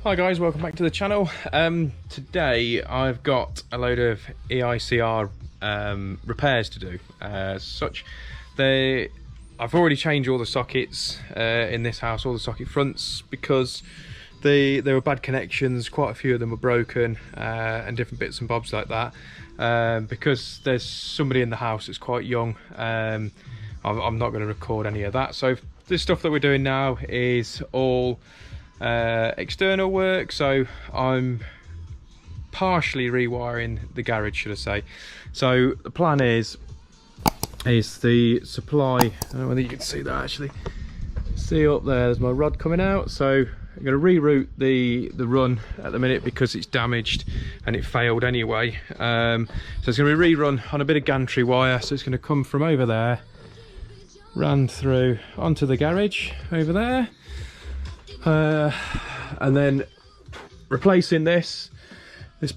Hi guys, welcome back to the channel. Today I've got a load of EICR repairs to do. I've already changed all the sockets in this house, all the socket fronts, because there were bad connections. Quite a few of them were broken and different bits and bobs like that. Because there's somebody in the house that's quite young, I'm not going to record any of that. So this stuff that we're doing now is all external work, so I'm partially rewiring the garage, should I say. So the plan is the supply, I don't know whether you can see that actually, see up there's my rod coming out. So I'm going to reroute the run at the minute because it's damaged and it failed anyway. So it's going to be rerun on a bit of gantry wire, so it's going to come from over there, run through onto the garage over there, and then replacing this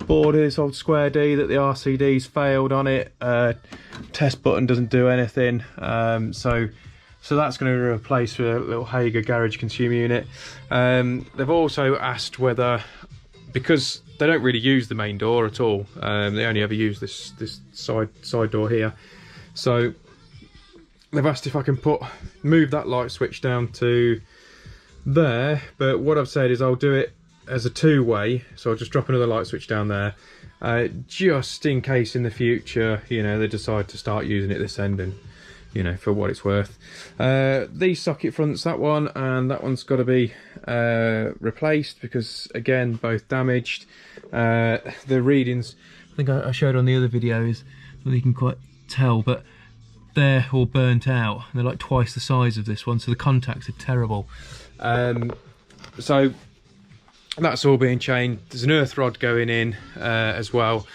board, this old square D that the RCD's failed on it. Test button doesn't do anything, so that's going to be replaced with a little Hager garage consumer unit. They've also asked whether, because they don't really use the main door at all, they only ever use this side door here, so they've asked if I can move that light switch down to there. But what I've said is I'll do it as a two-way, so I'll just drop another light switch down there, just in case in the future, you know, they decide to start using it this end, and you know, for what it's worth. These socket fronts, that one and that one's got to be replaced because again, both damaged. The readings, I think I showed on the other videos, you can quite tell, but they're all burnt out. They're like twice the size of this one, so the contacts are terrible. So that's all being changed. There's an earth rod going in as well.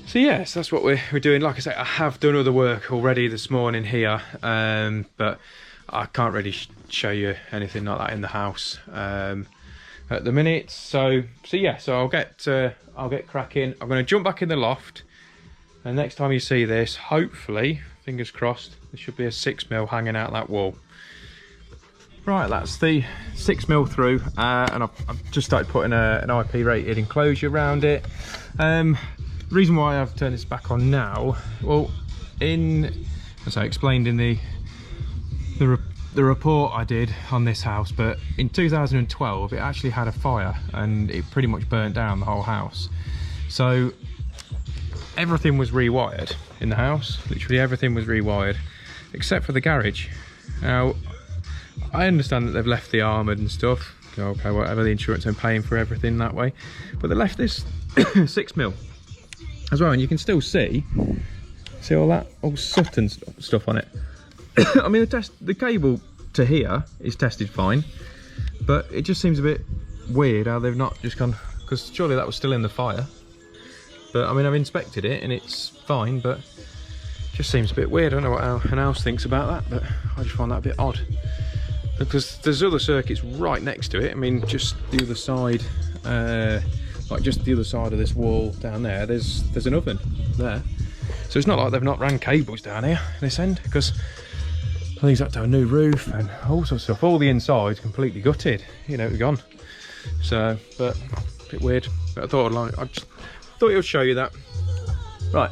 So yes, that's what we're doing. Like I say, I have done other work already this morning here, but I can't really show you anything like that in the house at the minute. So I'll get cracking. I'm going to jump back in the loft, and next time you see this, hopefully, fingers crossed, there should be a 6mm hanging out that wall. Right, that's the 6mm through, and I've just started putting an IP rated enclosure around it. The reason why I've turned this back on now, well, as I explained in the report I did on this house, but in 2012 it actually had a fire and it pretty much burnt down the whole house. So everything was rewired in the house, literally everything was rewired except for the garage. Now I understand that they've left the armoured and stuff, okay, whatever, the insurance, I'm paying for everything that way, but they left this 6mm as well, and you can still see all that old soot and stuff on it. I mean, the cable to here is tested fine, but it just seems a bit weird how they've not just gone, because surely that was still in the fire. But I mean, I've inspected it and it's fine, but it just seems a bit weird. I don't know what anyone else thinks about that, but I just find that a bit odd, because there's other circuits right next to it. I mean, just the other side, like just the other side of this wall down there, there's an oven there. So it's not like they've not ran cables down here, this end, because I think it's had to have a new roof and all sorts of stuff. All the inside's completely gutted, you know, it's gone. So, but a bit weird. But I thought I just thought it would show you that. Right,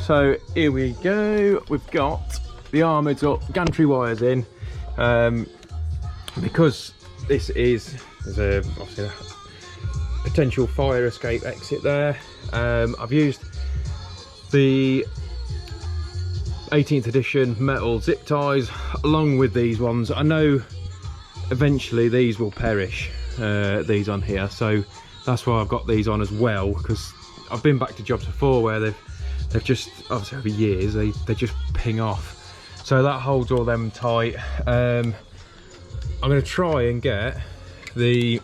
so here we go. We've got the armoured up, gantry wires in. Because this there's obviously a potential fire escape exit there. I've used the 18th edition metal zip ties along with these ones. I know eventually these will perish, these on here, so that's why I've got these on as well, because I've been back to jobs before where they've just, obviously over years, they just ping off. So that holds all them tight. I'm going to try and get the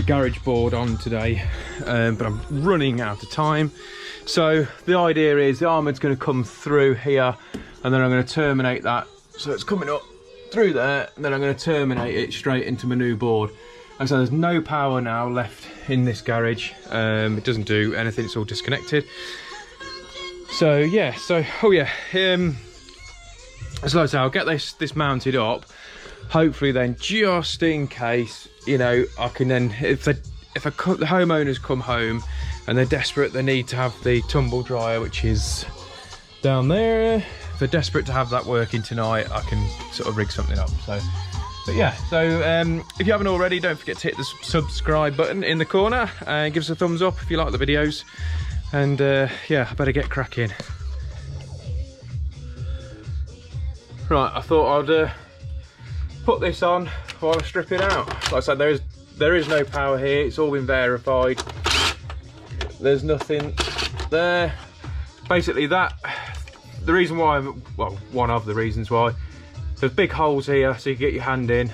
garage board on today, but I'm running out of time. So the idea is the armoured's going to come through here, and then I'm going to terminate that, so it's coming up through there, and then I'm going to terminate it straight into my new board. And so there's no power now left in this garage. It doesn't do anything, it's all disconnected. So yeah, so oh yeah, so like I say, I'll get this mounted up. hopefully then, just in case, you know, I can then, if the homeowners come home and they're desperate, they need to have the tumble dryer, which is down there. If they're desperate to have that working tonight, I can sort of rig something up. So, but yeah, so if you haven't already, don't forget to hit the subscribe button in the corner and give us a thumbs up if you like the videos. And yeah, I better get cracking. Right, I thought I'd put this on while I strip it out. Like I said, there is no power here. It's all been verified. There's nothing there. Basically, the reason why, well, one of the reasons why, there's big holes here so you can get your hand in.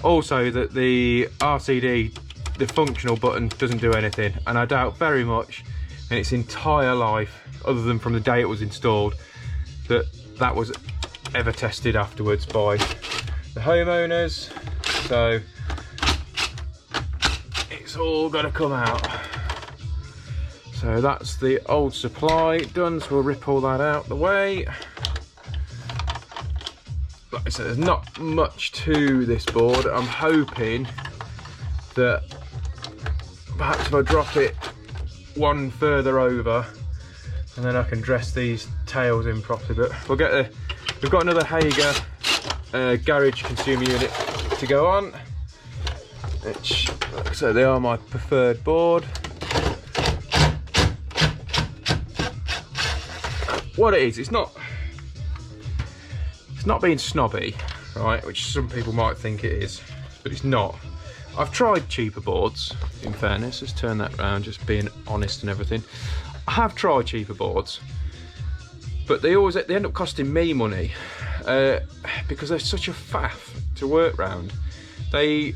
Also that the RCD, the functional button, doesn't do anything, and I doubt very much in its entire life, other than from the day it was installed, that was ever tested afterwards by the homeowners. So it's all got to come out. So that's the old supply done, so we'll rip all that out the way. Like I said, there's not much to this board. I'm hoping that perhaps if I drop it one further over, and then I can dress these tails in properly. But we've got another Hager garage consumer unit to go on, which, like I said, they are my preferred board. What it is, it's not being snobby, right, which some people might think it is, but it's not. I've tried cheaper boards, in fairness. Let's turn that round, just being honest and everything. I have tried cheaper boards, but they end up costing me money because they're such a faff to work round. There's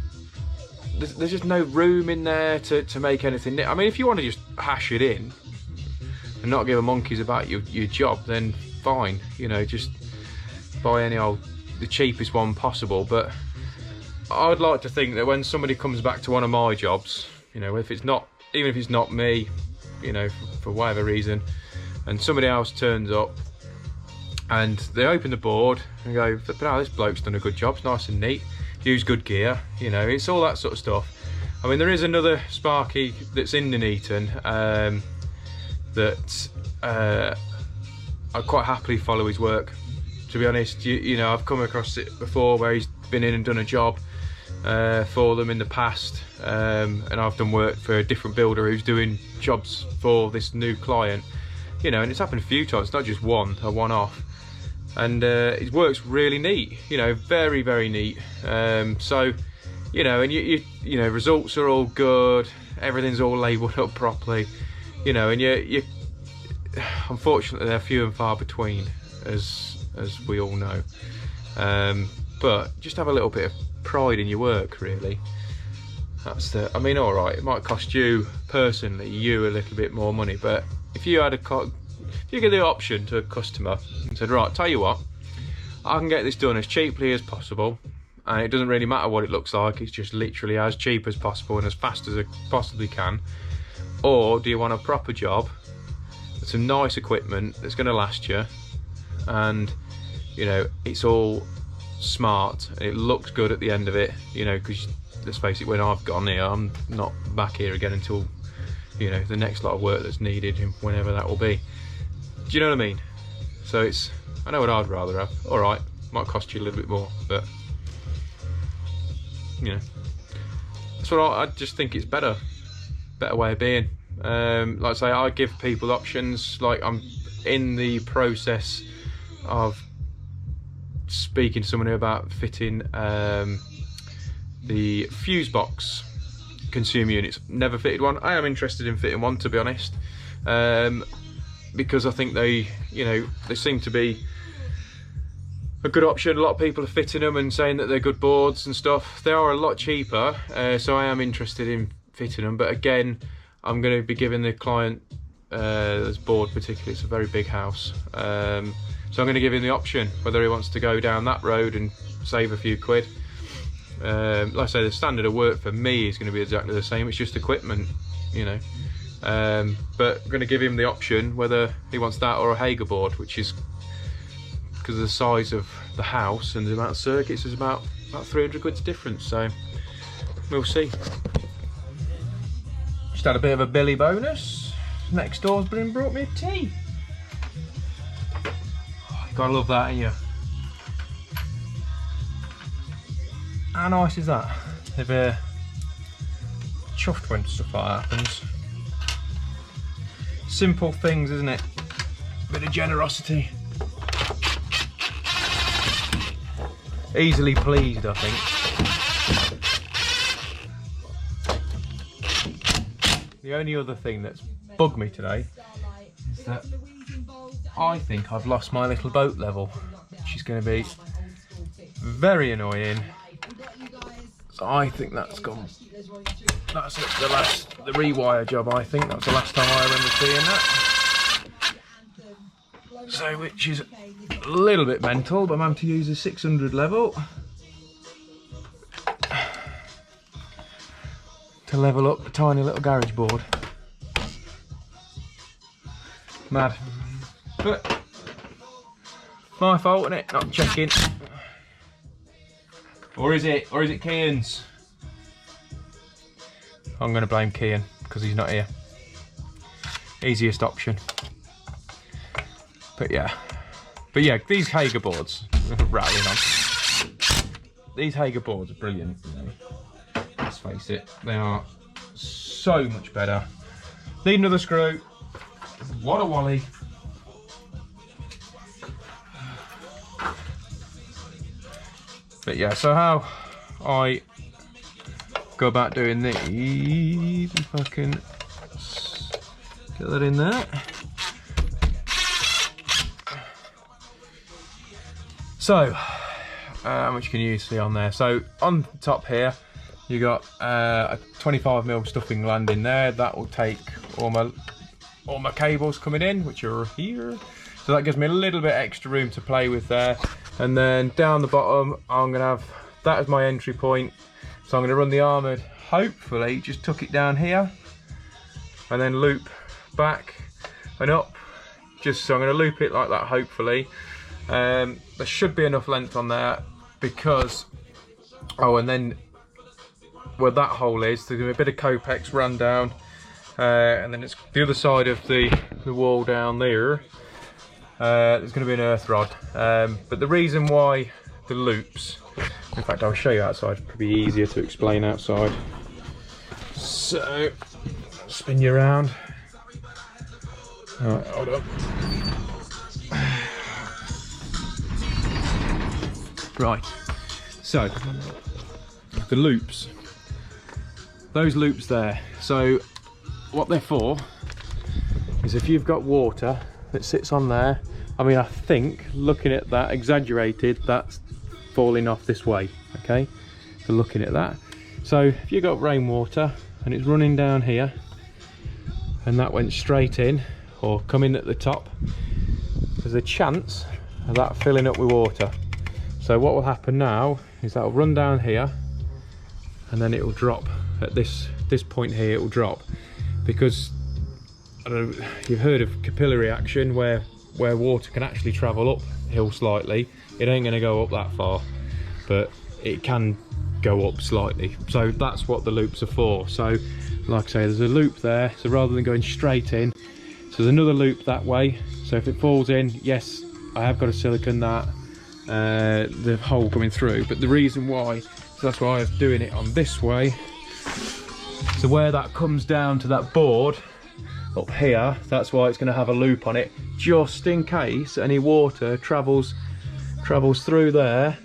just no room in there to make anything. I mean, if you want to just hash it in and not give a monkeys about your job, then fine, you know, just buy the cheapest one possible. But I'd like to think that when somebody comes back to one of my jobs, you know, even if it's not me, you know, for whatever reason, and somebody else turns up and they open the board and go, "Oh, this bloke's done a good job, it's nice and neat, use good gear," you know, it's all that sort of stuff. I mean, there is another Sparky that's in Nuneaton that I quite happily follow his work, to be honest. You know, I've come across it before where he's been in and done a job for them in the past, and I've done work for a different builder who's doing jobs for this new client, you know, and it's happened a few times. It's not just a one-off, and his work's really neat, you know, very, very neat. So, you know, and you know, results are all good, everything's all labelled up properly, you know, and you unfortunately they're few and far between, as we all know. But just have a little bit of pride in your work, really. I mean, all right, it might cost you personally, a little bit more money, but if you had if you give the option to a customer and said, right, tell you what, I can get this done as cheaply as possible, and it doesn't really matter what it looks like, it's just literally as cheap as possible and as fast as I possibly can, or do you want a proper job with some nice equipment that's going to last you, and you know, it's all smart, it looks good at the end of it, you know, because let's face it, when I've gone here, I'm not back here again until, you know, the next lot of work that's needed, whenever that will be. Do you know what I mean? So I know what I'd rather have. All right, might cost you a little bit more, but you know, that's what I just think it's better way of being. Like I say, I give people options. Like, I'm in the process of speaking to someone about fitting the fuse box consumer units. Never fitted one. I am interested in fitting one, to be honest, because I think they seem to be a good option. A lot of people are fitting them and saying that they're good boards and stuff. They are a lot cheaper, so I am interested in fitting them, but again, I'm going to be giving the client this board particularly, it's a very big house, so I'm going to give him the option whether he wants to go down that road and save a few quid. Like I say, the standard of work for me is going to be exactly the same, it's just equipment, you know, but I'm going to give him the option whether he wants that or a Hager board, which is because of the size of the house and the amount of circuits, there's about 300 quid's difference, so we'll see. Just had a bit of a Billy bonus. Next door's brought me a tea. Oh, you gotta love that, ain't you? How nice is that? They've chuffed when stuff like that happens. Simple things, isn't it? Bit of generosity. Easily pleased, I think. The only other thing that's bugged me today is that I think I've lost my little boat level, which is going to be very annoying. So I think that's gone. That's it, the rewire job. I think that's the last time I remember seeing that. So, which is a little bit mental, but I'm having to use a 600 level to level up a tiny little garage board. Mad, but my fault, isn't it? Not checking. Or is it Kian's? I'm going to blame Kian because he's not here. Easiest option. But yeah, these Hager boards, rattling on. These Hager boards are brilliant. You know. Let's face it, they are so much better. Need another screw. What a wally. But yeah, so how I go about doing these, if I can get that in there. So, how much can you see on there? So on top here, you got a 25mm stuffing gland in there. That will take all my cables coming in, which are here. So that gives me a little bit extra room to play with there. And then down the bottom, I'm gonna have that as my entry point. So I'm gonna run the armoured, hopefully just tuck it down here and then loop back and up. So I'm gonna loop it like that, hopefully. There should be enough length on there because, oh, and then where that hole is, there's gonna be a bit of Copex run down, and then it's the other side of the wall down there. There's going to be an earth rod, but the reason why the loops, in fact I'll show you outside, it'll be easier to explain outside. So, spin you around. Alright, hold on. Right, so the loops, those loops there, so what they're for is if you've got water that sits on there. I mean, I think looking at that, exaggerated, that's falling off this way, okay? So looking at that, so if you got rainwater and it's running down here and that went straight in or coming at the top, there's a chance of that filling up with water. So what will happen now is that will run down here and then it will drop at this point here. It will drop because I don't know, you've heard of capillary action where water can actually travel uphill slightly. It ain't going to go up that far, but it can go up slightly. So that's what the loops are for. So like I say, there's a loop there, so rather than going straight in, so there's another loop that way. So if it falls in, yes, I have got a silicone that the hole coming through, but the reason why, so that's why I was doing it on this way. So where that comes down to that board up here, that's why it's going to have a loop on it, just in case any water travels through there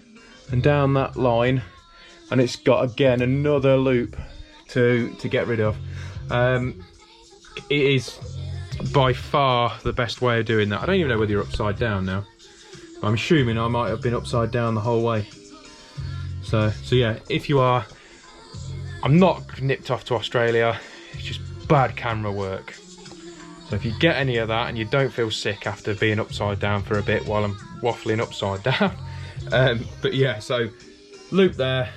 and down that line, and it's got again another loop to get rid of. It is by far the best way of doing that. I don't even know whether you're upside down now. I'm assuming I might have been upside down the whole way. So yeah, if you are, I'm not nipped off to Australia, it's just bad camera work. So if you get any of that and you don't feel sick after being upside down for a bit while I'm waffling upside down. But yeah, so loop there,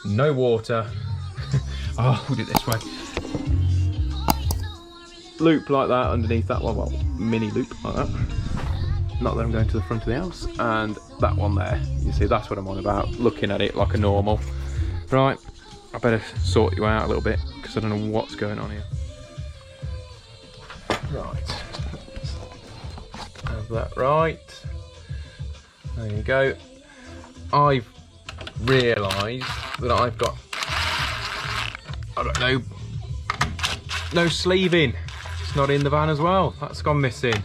no water. Oh, we'll do it this way. Loop like that underneath that one, well, mini loop like that. not that I'm going to the front of the house, and that one there. You see, that's what I'm on about, looking at it like a normal. Right, I better sort you out a little bit, because I don't know what's going on here. Right, have that right. There you go. I've realised that I've got, I don't know, no sleeving. It's not in the van as well. That's gone missing.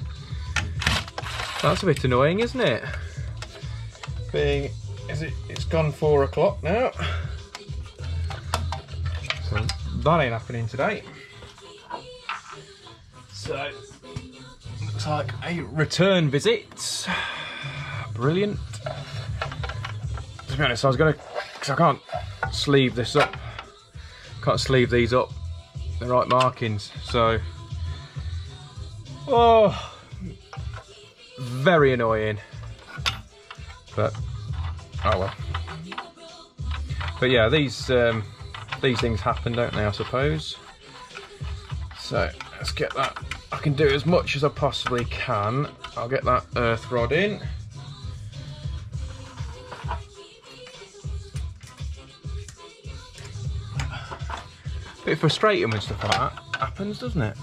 That's a bit annoying, isn't it? Being, it's gone 4 o'clock now. So that ain't happening today. So, looks like a return visit. Brilliant. To be honest, I was gonna, because I can't sleeve this up. Can't sleeve these up the right markings, so. Oh, very annoying. But, oh well. But yeah, these things happen, don't they, I suppose. So, let's get that. I can do as much as I possibly can. I'll get that earth rod in. Bit frustrating when stuff like that happens, doesn't it?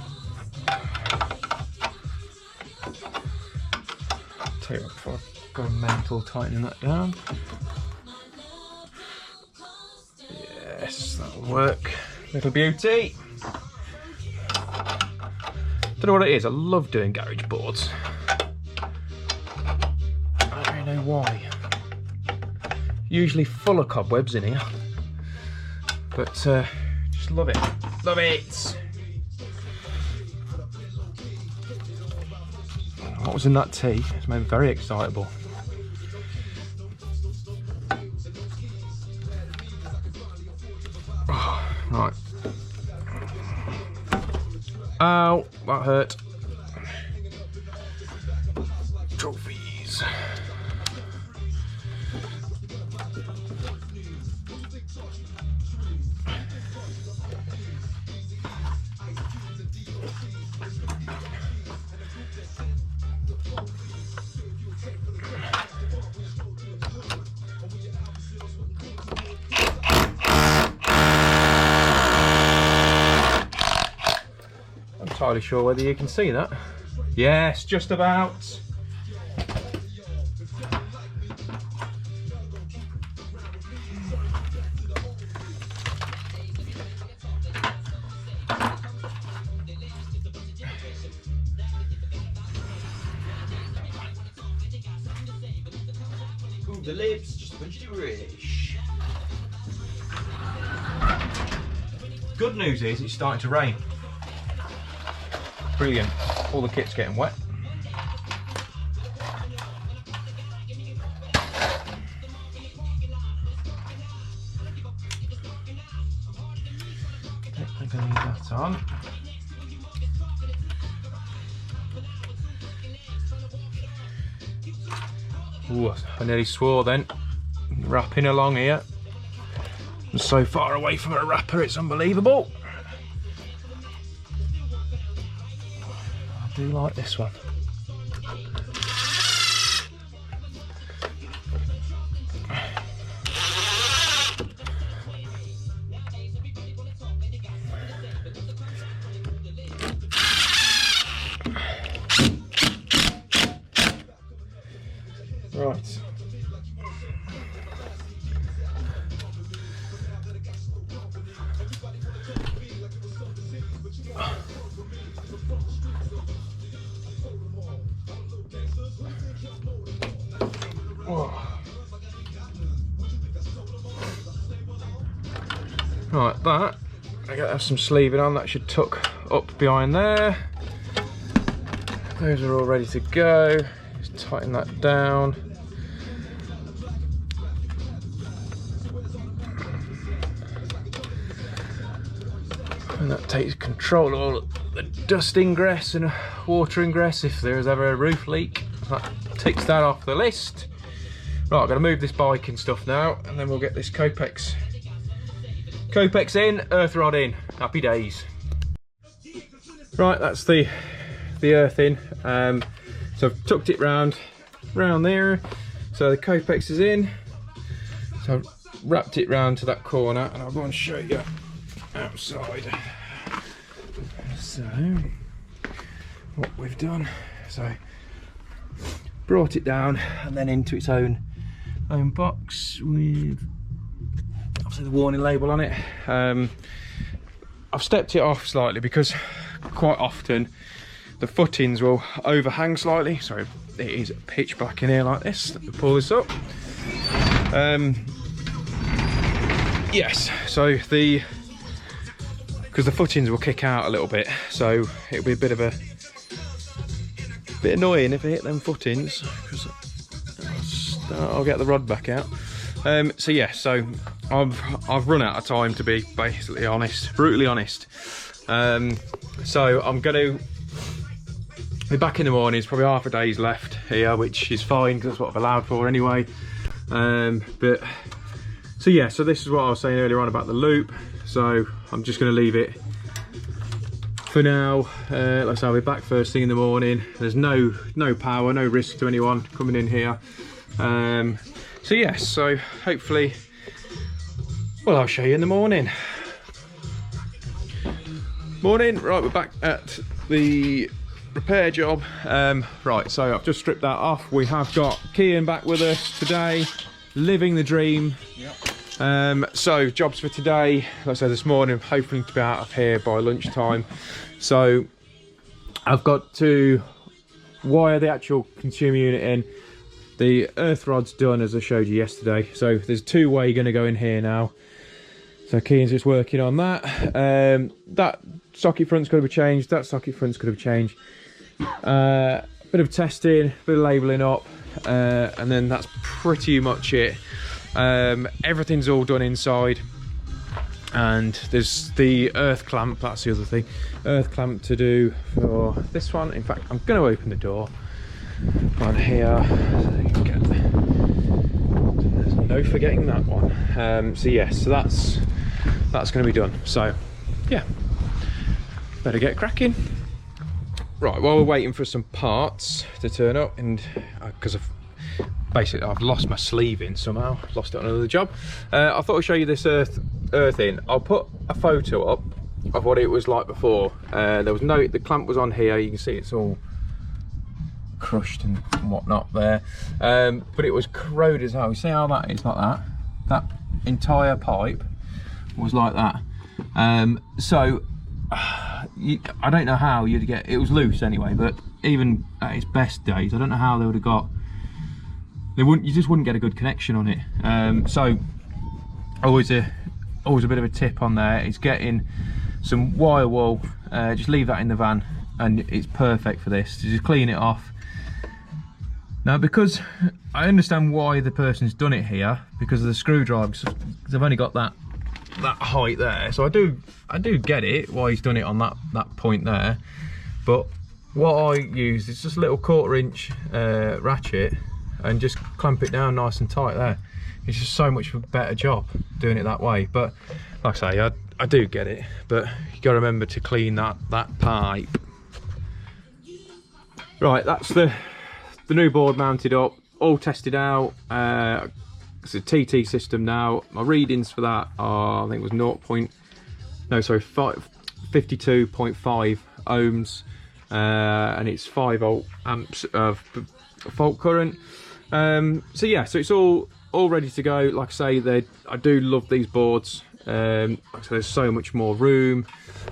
Tell you what, before I go mental tightening that down. Yes, that'll work. Little beauty. Don't know what it is. I love doing garage boards. I don't really know why. Usually full of cobwebs in here, but just love it. Love it. What was in that tea? It's made me very excitable. Oh, right. Ow, that hurt. Trophies. Entirely sure whether you can see that. Yes, just about. Ooh, the lips just a bunch of rubbish. Good news is it's starting to rain. Brilliant. All the kit's getting wet. I'm going to leave that on. Ooh, I nearly swore then. Wrapping along here. I'm so far away from a wrapper, it's unbelievable. I do like this one. Right. Right, that I gotta have some sleeving on. That should tuck up behind there. Those are all ready to go. Just tighten that down. And that takes control of all the dust ingress and water ingress if there is ever a roof leak. That takes that off the list. Right, I've got to move this bike and stuff now, and then we'll get this Copex in, earth rod in. Happy days. Right, that's the earth in. So I've tucked it round there, so the Copex is in. So I've wrapped it round to that corner, and I'll go and show you outside. So what we've done, so brought it down and then into its own box with obviously the warning label on it. I've stepped it off slightly because quite often the footings will overhang slightly. Sorry, it is pitch black in here like this. Let me pull this up. Yes, so because the footings will kick out a little bit, so it'll be a bit annoying if I hit them footings, because I'll get the rod back out. So yeah, so I've run out of time, to be basically honest, brutally honest. So I'm going to be back in the morning. It's probably half a day's left here, which is fine because that's what I've allowed for anyway. But so yeah, so this is what I was saying earlier on about the loop. So I'm just going to leave it for now. Like I say, I'll be back first thing in the morning. There's no power, no risk to anyone coming in here. So yes, so hopefully, well, I'll show you in the morning. Morning, right, we're back at the repair job. Right, so I've just stripped that off. We have got Kian back with us today, living the dream. Yep. So jobs for today, like I said this morning, hoping to be out of here by lunchtime. So I've got to wire the actual consumer unit in. The earth rod's done, as I showed you yesterday. So there's two-way going to go in here now. So Kian's just working on that. That socket front's got to be changed. That socket front's got to be changed. Bit of testing, bit of labelling up, and then that's pretty much it. Everything's all done inside, and there's the earth clamp. That's the other thing. Earth clamp to do for this one. In fact, I'm going to open the door on here, so you can get, there's no forgetting that one. So yes, so that's going to be done. So yeah, better get cracking. Right, while we're waiting for some parts to turn up, and because I've lost my sleeve in somehow, lost it on another job. I thought I'd show you this earth in. I'll put a photo up of what it was like before. There was the clamp was on here. You can see it's all crushed and whatnot there, but it was corroded as hell. You see how that is like that? That entire pipe was like that. So I don't know how you'd get it. Was loose anyway, but even at its best days, I don't know how they would have got. You just wouldn't get a good connection on it. So always a bit of a tip on there is getting some wire wool. Just leave that in the van, and it's perfect for this. To just clean it off. Now, because I understand why the person's done it here, because of the screwdriver, because I've only got that height there, so I do get it why he's done it on that point there. But what I use is just a little 1/4 inch ratchet, and just clamp it down nice and tight there. It's just so much of a better job doing it that way. But like I say, I do get it, but you got to remember to clean that pipe. Right, that's the new board mounted up, all tested out. It's a TT system now. My readings for that are, I think it was 52.5 ohms, and it's 5 volt amps of fault current. So yeah, so it's all ready to go. Like I say, I do love these boards. Like I say, there's so much more room,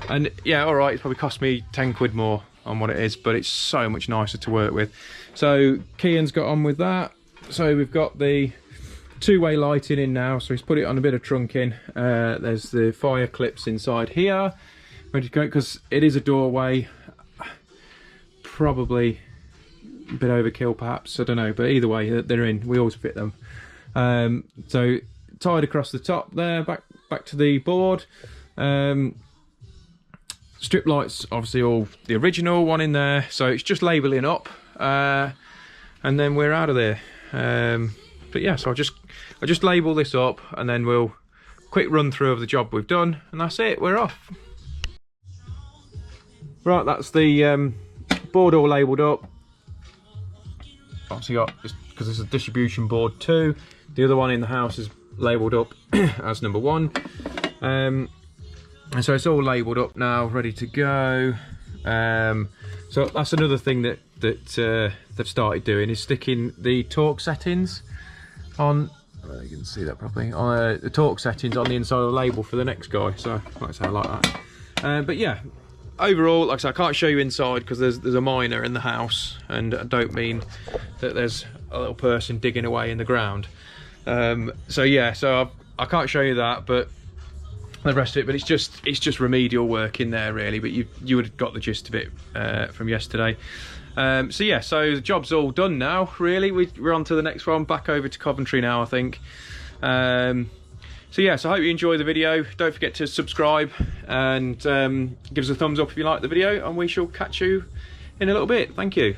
and yeah, all right, it's probably cost me 10 quid more on what it is, but it's so much nicer to work with. So Kian's got on with that. So we've got the two-way lighting in now, so he's put it on a bit of trunking. There's the fire clips inside here, ready to go, because it is a doorway. Probably a bit overkill perhaps, I don't know, but either way they're in. We always fit them. So tied across the top there, back to the board. Strip lights, obviously all the original one in there, so it's just labelling up, and then we're out of there. But yeah, so I'll just label this up, and then we'll quick run through of the job we've done, and that's it, we're off. Right, that's the board all labelled up. obviously got, because there's a distribution board 2. The other one in the house is labelled up as number 1. And so it's all labelled up now, ready to go. So that's another thing that they've started doing, is sticking the torque settings on. You can see that properly. The torque settings on the inside of the label for the next guy. So like I say, I like that. But yeah, overall, like I said, I can't show you inside because there's a miner in the house, and I don't mean that there's a little person digging away in the ground. So yeah, so I can't show you that, but the rest of it. But it's just remedial work in there really. But you would have got the gist of it from yesterday. So yeah, so the job's all done now really. We're on to the next one, back over to Coventry now, I think. So yeah, so I hope you enjoy the video. Don't forget to subscribe and give us a thumbs up if you like the video, and we shall catch you in a little bit. Thank you.